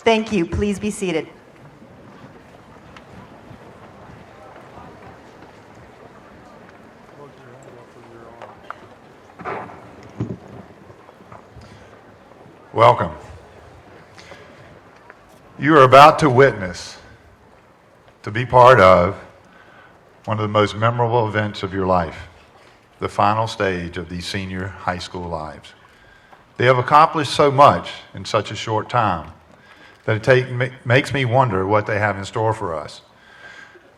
Thank you. Please be seated. Welcome. You are about to witness, to be part of, one of the most memorable events of your life, the final stage of these senior high school lives. They have accomplished so much in such a short time that it makes me wonder what they have in store for us.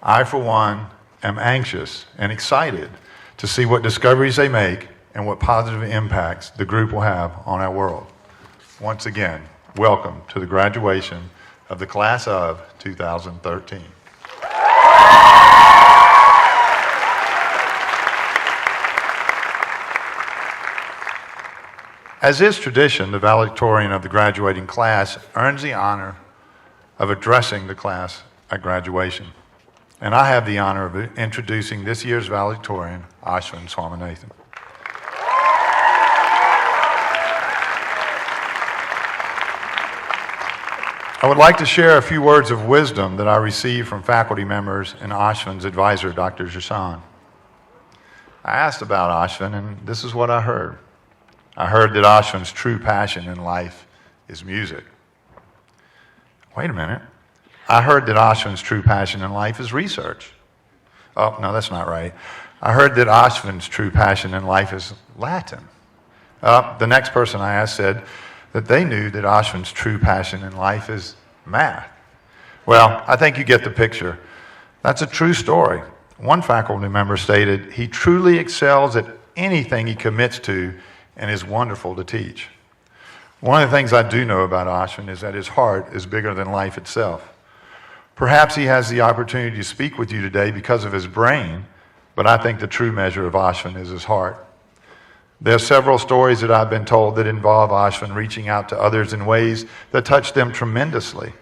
I, for one, am anxious and excited to see what discoveries they make and what positive impacts the group will have on our world. Once again, welcome to the graduation of the class of 2013. As is tradition, the valedictorian of the graduating class earns the honor of addressing the class at graduation. And I have the honor of introducing this year's valedictorian, Ashvin Swaminathan. I would like to share a few words of wisdom that I received from faculty members and Ashvin's advisor, Dr. Jashan. I asked about Ashvin, and this is what I heard. I heard that Ashvin's true passion in life is music. Wait a minute. I heard that Ashvin's true passion in life is research. Oh, no, that's not right. I heard that Ashvin's true passion in life is Latin. The next person I asked said that they knew that Ashvin's true passion in life is math. Well, I think you get the picture. That's a true story. One faculty member stated, he truly excels at anything he commits to and is wonderful to teach. One of the things I do know about Ashvin is that his heart is bigger than life itself. Perhaps he has the opportunity to speak with you today because of his brain, but I think the true measure of Ashvin is his heart. There are several stories that I've been told that involve Ashvin reaching out to others in ways that touch them tremendously.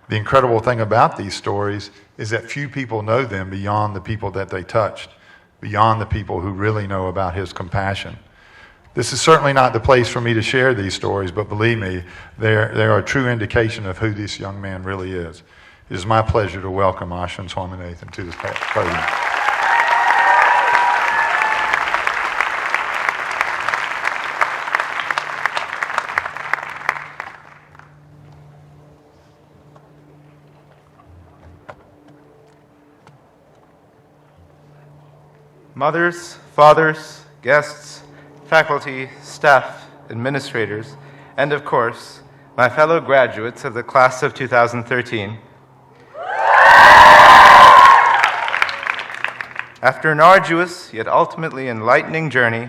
The incredible thing about these stories is that few people know them beyond the people that they touched, beyond the people who really know about his compassion. This is certainly not the place for me to share these stories, but believe me, they are a true indication of who this young man really is. It is my pleasure to welcome Ashvin Swaminathan to the podium. Mothers, fathers, guests, faculty, staff, administrators, and of course, my fellow graduates of the class of 2013. After an arduous yet ultimately enlightening journey,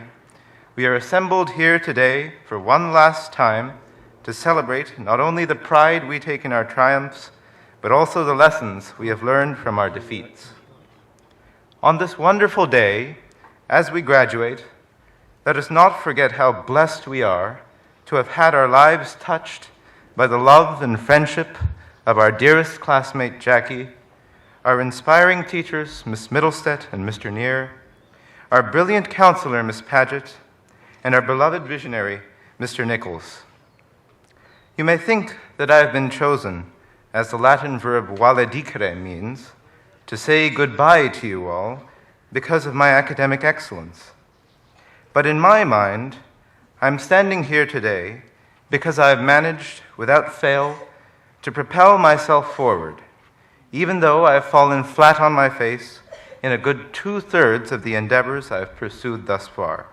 we are assembled here today for one last time to celebrate not only the pride we take in our triumphs, but also the lessons we have learned from our defeats. On this wonderful day, as we graduate, let us not forget how blessed we are to have had our lives touched by the love and friendship of our dearest classmate, Jackie, our inspiring teachers, Miss Middlestead and Mr. Neer, our brilliant counselor, Miss Paget, and our beloved visionary, Mr. Nichols. You may think that I have been chosen, as the Latin verb valedicere means, to say goodbye to you all because of my academic excellence. But in my mind, I'm standing here today because I have managed, without fail, to propel myself forward, even though I have fallen flat on my face in a good 2/3 of the endeavors I have pursued thus far.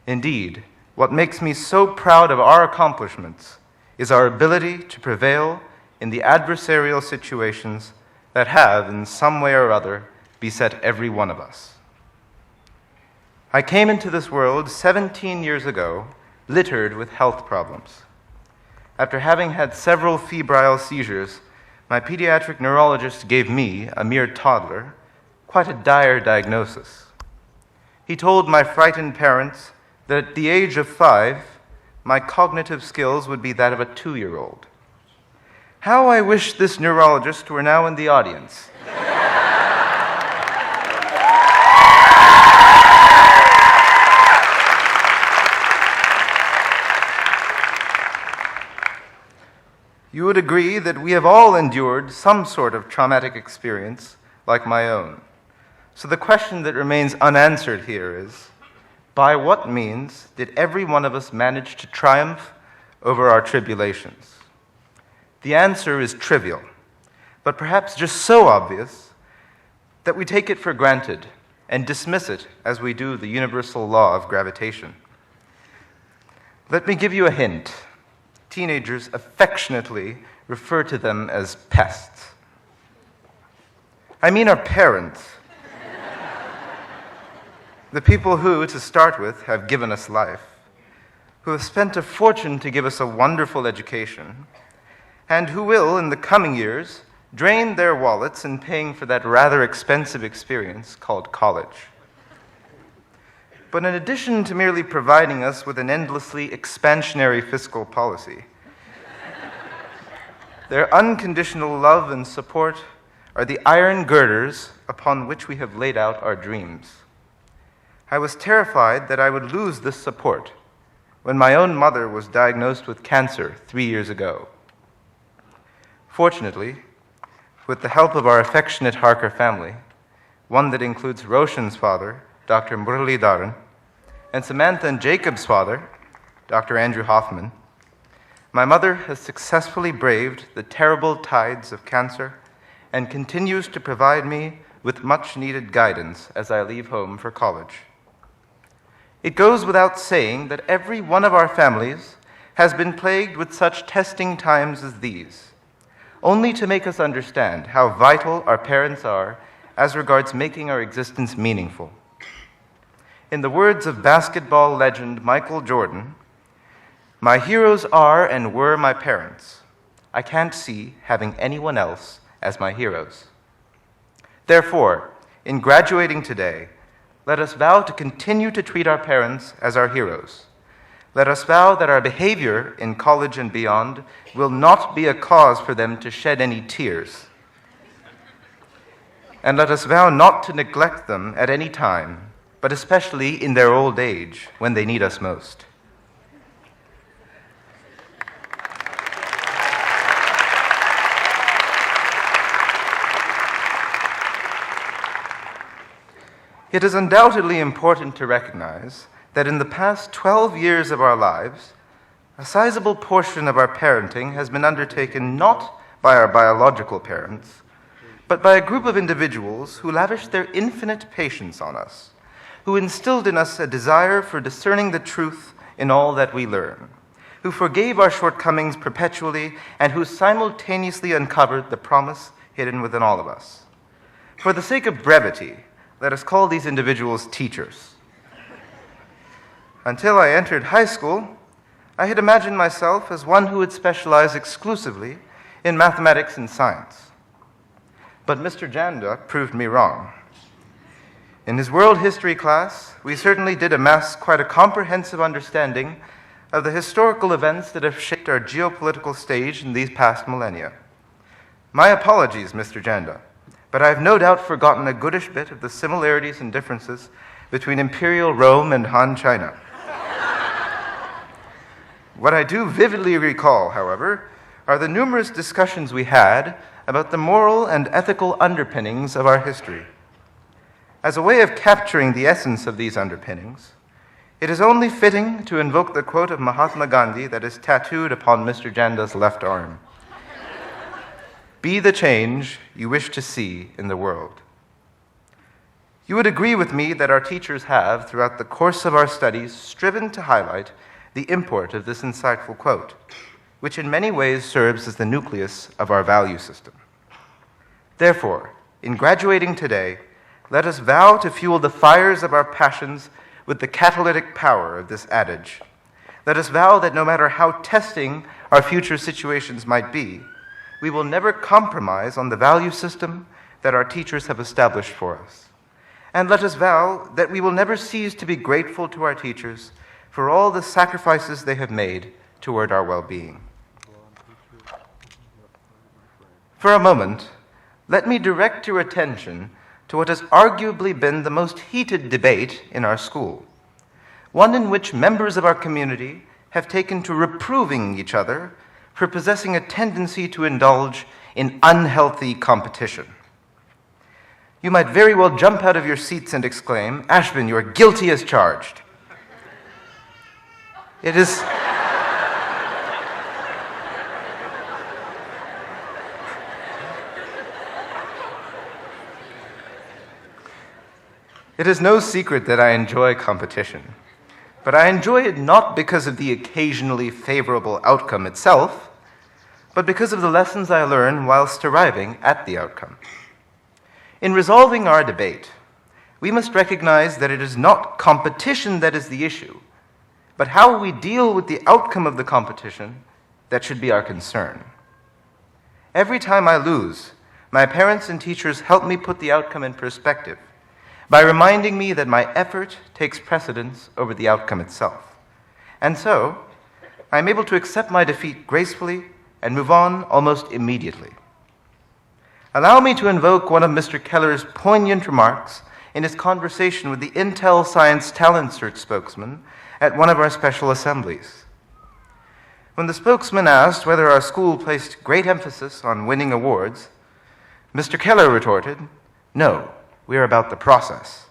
Indeed, what makes me so proud of our accomplishments is our ability to prevail in the adversarial situations that have, in some way or other, beset every one of us. I came into this world 17 years ago, littered with health problems. After having had several febrile seizures, my pediatric neurologist gave me, a mere toddler, quite a dire diagnosis. He told my frightened parents that at the age of 5, my cognitive skills would be that of a 2-year-old. How I wish this neurologist were now in the audience. You would agree that we have all endured some sort of traumatic experience like my own. So the question that remains unanswered here is, by what means did every one of us manage to triumph over our tribulations? The answer is trivial, but perhaps just so obvious that we take it for granted and dismiss it as we do the universal law of gravitation. Let me give you a hint. Teenagers affectionately refer to them as pests. I mean our parents. The people who, to start with, have given us life, who have spent a fortune to give us a wonderful education, and who will, in the coming years, drain their wallets in paying for that rather expensive experience called college. But in addition to merely providing us with an endlessly expansionary fiscal policy, their unconditional love and support are the iron girders upon which we have laid out our dreams. I was terrified that I would lose this support when my own mother was diagnosed with cancer 3 years ago. Fortunately, with the help of our affectionate Harker family, one that includes Roshan's father, Dr. Muralidharan, and Samantha and Jacob's father, Dr. Andrew Hoffman, my mother has successfully braved the terrible tides of cancer and continues to provide me with much-needed guidance as I leave home for college. It goes without saying that every one of our families has been plagued with such testing times as these, only to make us understand how vital our parents are as regards making our existence meaningful. In the words of basketball legend Michael Jordan, "My heroes are and were my parents. I can't see having anyone else as my heroes." Therefore, in graduating today, let us vow to continue to treat our parents as our heroes. Let us vow that our behavior in college and beyond will not be a cause for them to shed any tears. And let us vow not to neglect them at any time, but especially in their old age when they need us most. It is undoubtedly important to recognize that in the past 12 years of our lives, a sizable portion of our parenting has been undertaken not by our biological parents, but by a group of individuals who lavished their infinite patience on us, who instilled in us a desire for discerning the truth in all that we learn, who forgave our shortcomings perpetually, and who simultaneously uncovered the promise hidden within all of us. For the sake of brevity, let us call these individuals teachers. Until I entered high school, I had imagined myself as one who would specialize exclusively in mathematics and science. But Mr. Janda proved me wrong. In his world history class, we certainly did amass quite a comprehensive understanding of the historical events that have shaped our geopolitical stage in these past millennia. My apologies, Mr. Janda, but I have no doubt forgotten a goodish bit of the similarities and differences between Imperial Rome and Han China. What I do vividly recall, however, are the numerous discussions we had about the moral and ethical underpinnings of our history. As a way of capturing the essence of these underpinnings, it is only fitting to invoke the quote of Mahatma Gandhi that is tattooed upon Mr. Janda's left arm. "Be the change you wish to see in the world." You would agree with me that our teachers have, throughout the course of our studies, striven to highlight the import of this insightful quote, which in many ways serves as the nucleus of our value system. Therefore, in graduating today, let us vow to fuel the fires of our passions with the catalytic power of this adage. Let us vow that no matter how testing our future situations might be, we will never compromise on the value system that our teachers have established for us. And let us vow that we will never cease to be grateful to our teachers for all the sacrifices they have made toward our well-being. For a moment, let me direct your attention to what has arguably been the most heated debate in our school, one in which members of our community have taken to reproving each other for possessing a tendency to indulge in unhealthy competition. You might very well jump out of your seats and exclaim, "Ashvin, you are guilty as charged." It is no secret that I enjoy competition, but I enjoy it not because of the occasionally favorable outcome itself, but because of the lessons I learn whilst arriving at the outcome. In resolving our debate, we must recognize that it is not competition that is the issue, but how we deal with the outcome of the competition that should be our concern. Every time I lose, my parents and teachers help me put the outcome in perspective by reminding me that my effort takes precedence over the outcome itself. And so, I'm able to accept my defeat gracefully and move on almost immediately. Allow me to invoke one of Mr. Keller's poignant remarks in his conversation with the Intel Science Talent Search spokesman at one of our special assemblies. When the spokesman asked whether our school placed great emphasis on winning awards, Mr. Keller retorted, "No, we are about the process."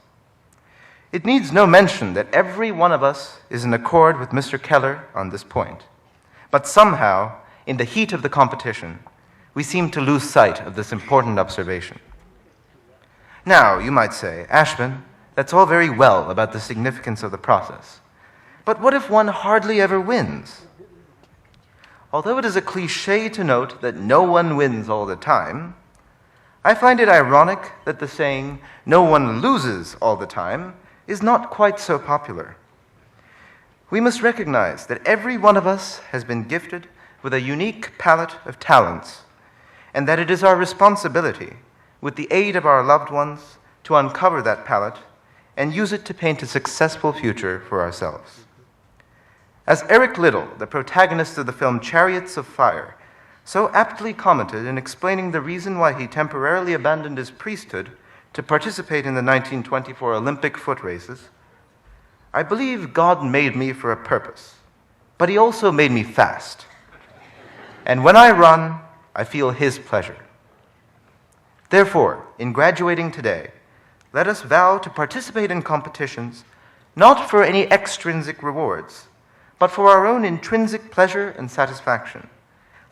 It needs no mention that every one of us is in accord with Mr. Keller on this point, but somehow, in the heat of the competition, we seem to lose sight of this important observation. Now, you might say, "Ashvin, that's all very well about the significance of the process, but what if one hardly ever wins?" Although it is a cliché to note that no one wins all the time, I find it ironic that the saying, "no one loses all the time," is not quite so popular. We must recognize that every one of us has been gifted with a unique palette of talents, and that it is our responsibility, with the aid of our loved ones, to uncover that palette and use it to paint a successful future for ourselves. As Eric Liddell, the protagonist of the film Chariots of Fire, so aptly commented in explaining the reason why he temporarily abandoned his priesthood to participate in the 1924 Olympic foot races, "I believe God made me for a purpose, but he also made me fast. And when I run, I feel his pleasure." Therefore, in graduating today, let us vow to participate in competitions not for any extrinsic rewards, but for our own intrinsic pleasure and satisfaction.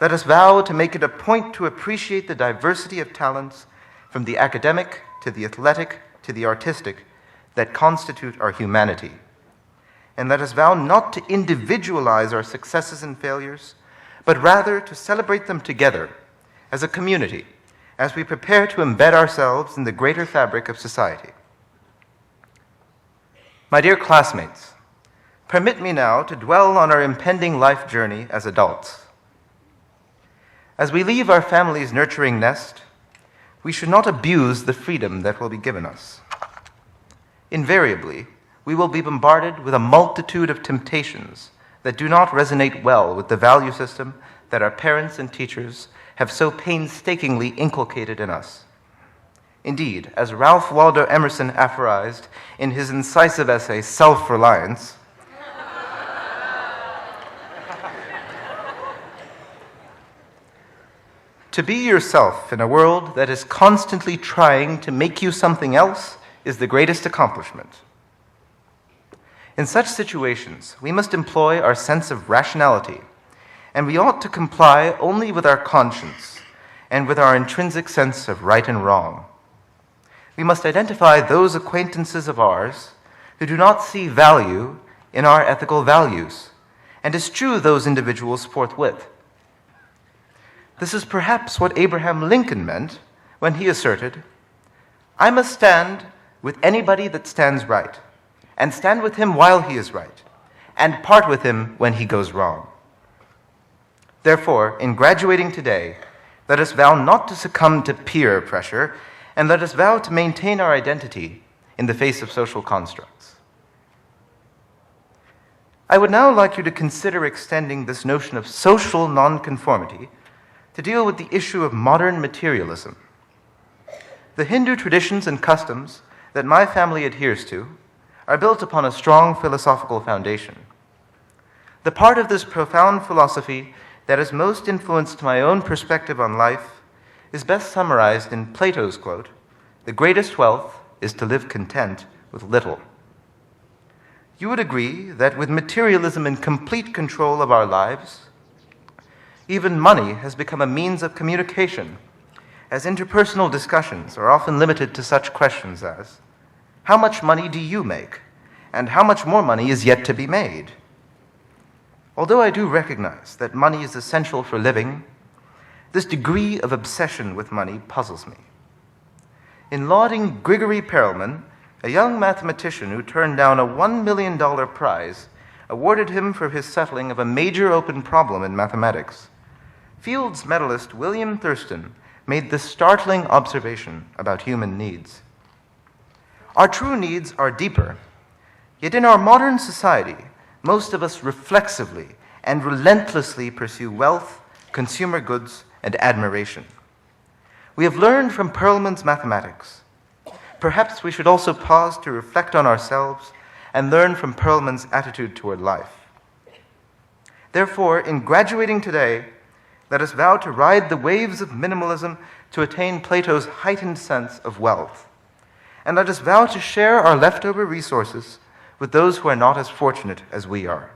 Let us vow to make it a point to appreciate the diversity of talents, from the academic to the athletic to the artistic, that constitute our humanity. And let us vow not to individualize our successes and failures, but rather to celebrate them together as a community as we prepare to embed ourselves in the greater fabric of society. My dear classmates, permit me now to dwell on our impending life journey as adults. As we leave our family's nurturing nest, we should not abuse the freedom that will be given us. Invariably, we will be bombarded with a multitude of temptations that do not resonate well with the value system that our parents and teachers have so painstakingly inculcated in us. Indeed, as Ralph Waldo Emerson aphorized in his incisive essay, Self-Reliance, to be yourself in a world that is constantly trying to make you something else is the greatest accomplishment. In such situations, we must employ our sense of rationality, and we ought to comply only with our conscience and with our intrinsic sense of right and wrong. We must identify those acquaintances of ours who do not see value in our ethical values, and eschew those individuals forthwith. This is perhaps what Abraham Lincoln meant when he asserted, "I must stand with anybody that stands right, and stand with him while he is right, and part with him when he goes wrong." Therefore, in graduating today, let us vow not to succumb to peer pressure, and let us vow to maintain our identity in the face of social constructs. I would now like you to consider extending this notion of social nonconformity to deal with the issue of modern materialism. The Hindu traditions and customs that my family adheres to are built upon a strong philosophical foundation. The part of this profound philosophy that has most influenced my own perspective on life is best summarized in Plato's quote, "The greatest wealth is to live content with little." You would agree that with materialism in complete control of our lives, even money has become a means of communication, as interpersonal discussions are often limited to such questions as, how much money do you make? And how much more money is yet to be made? Although I do recognize that money is essential for living, this degree of obsession with money puzzles me. In lauding Grigory Perelman, a young mathematician who turned down a $1 million prize awarded him for his settling of a major open problem in mathematics, Fields medalist William Thurston made this startling observation about human needs. Our true needs are deeper, yet in our modern society, most of us reflexively and relentlessly pursue wealth, consumer goods, and admiration. We have learned from Perelman's mathematics. Perhaps we should also pause to reflect on ourselves and learn from Perelman's attitude toward life. Therefore, in graduating today, let us vow to ride the waves of minimalism to attain Plato's heightened sense of wealth. And let us vow to share our leftover resources with those who are not as fortunate as we are.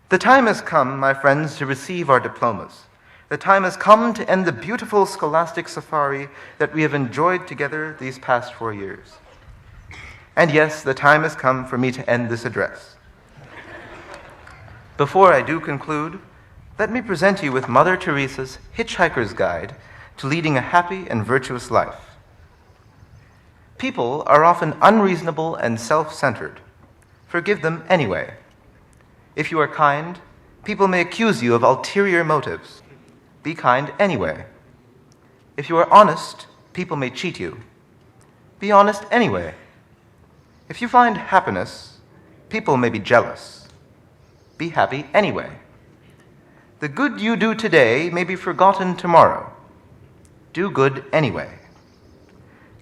The time has come, my friends, to receive our diplomas. The time has come to end the beautiful scholastic safari that we have enjoyed together these past 4 years. And yes, the time has come for me to end this address. Before I do conclude, let me present you with Mother Teresa's Hitchhiker's Guide to Leading a Happy and Virtuous Life. People are often unreasonable and self-centered. Forgive them anyway. If you are kind, people may accuse you of ulterior motives. Be kind anyway. If you are honest, people may cheat you. Be honest anyway. If you find happiness, people may be jealous. Be happy anyway. The good you do today may be forgotten tomorrow. Do good anyway.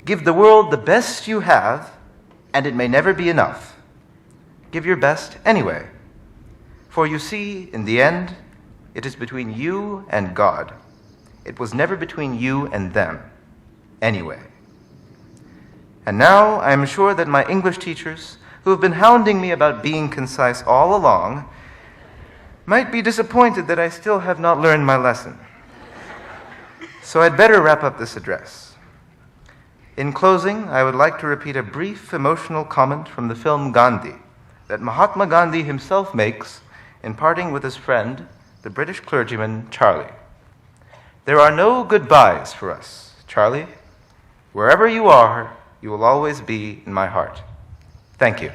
Give the world the best you have, and it may never be enough. Give your best anyway. For you see, in the end, it is between you and God. It was never between you and them, anyway. And now I am sure that my English teachers, who have been hounding me about being concise all along, might be disappointed that I still have not learned my lesson. So I'd better wrap up this address. In closing, I would like to repeat a brief emotional comment from the film Gandhi that Mahatma Gandhi himself makes in parting with his friend, the British clergyman Charlie. There are no goodbyes for us, Charlie. Wherever you are, you will always be in my heart. Thank you.